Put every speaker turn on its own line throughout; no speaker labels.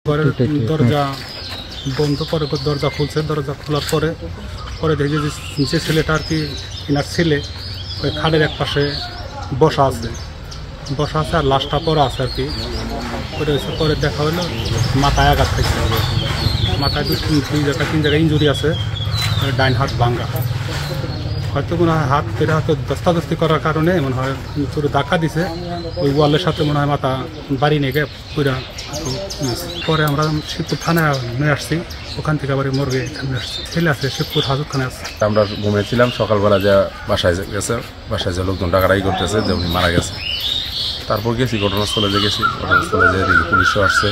ঘরের দরজা বন্ধ করে দরজা খুলছে, দরজা খোলার পরে পরে দেখি যে নিচে ছেলেটা আর কি কিনার ছেলে ওই খাটের এক পাশে বসা আছে আর লাশটা পরে আছে আর কি। পরে দেখা হলো মাথায় আঘাত খাইছে, মাথায় তিন জায়গায় ইঞ্জুরি আছে, ডাইন হাত ভাঙ্গা। হয়তো মনে হয় হাত পেরে হয়তো দস্তাদস্তি করার কারণে মনে হয় পুরো ধাক্কা দিছে, ওই ওয়ালের সাথে মনে হয় মাথা বাড়ি নিয়ে গিয়ে পুরা। পরে আমরা শিবপুর থানায় নিয়ে আসছি, ওখান থেকে আবার মর্গে এখানে আসছি। ছেলে আছে শিবপুর হাজতখানে আছে।
আমরা ঘুমিয়েছিলাম, সকালবেলা যা বাসায় গেছে, বাসায় যে লোকজন ডাকাডাকি করতেছে যে উনি মারা গেছে। তারপর গেছি ঘটনাস্থলে গেছি, ঘটনাস্থলে যে পুলিশও আসছে,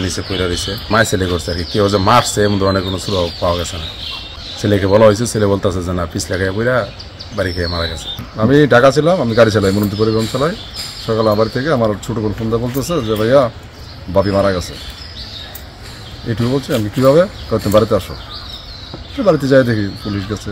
নিচে পড়ে রয়েছে। মায়ের ছেলে করছে আর কি, কেউ যে মারছে এমন ধরনের কোনো সুরাহ পাওয়া গেছে না। ছেলেকে বলা হয়েছে, ছেলে বলতেছে যে না পিছলা খেয়ে পড়া বাড়ি খেয়ে মারা গেছে।
আমি ঢাকা ছিলাম, আমি গাড়ি চালাই, মনন্তী পরিবহন চালাই। সকালে আমার থেকে আমার ছোটো বোন ফোন বলতেছে যে ভাইয়া বাপি মারা গেছে। এটুকু বলছে। আমি কীভাবে? তুমি বাড়িতে আসো। বাড়িতে যাই দেখি পুলিশ গেছে।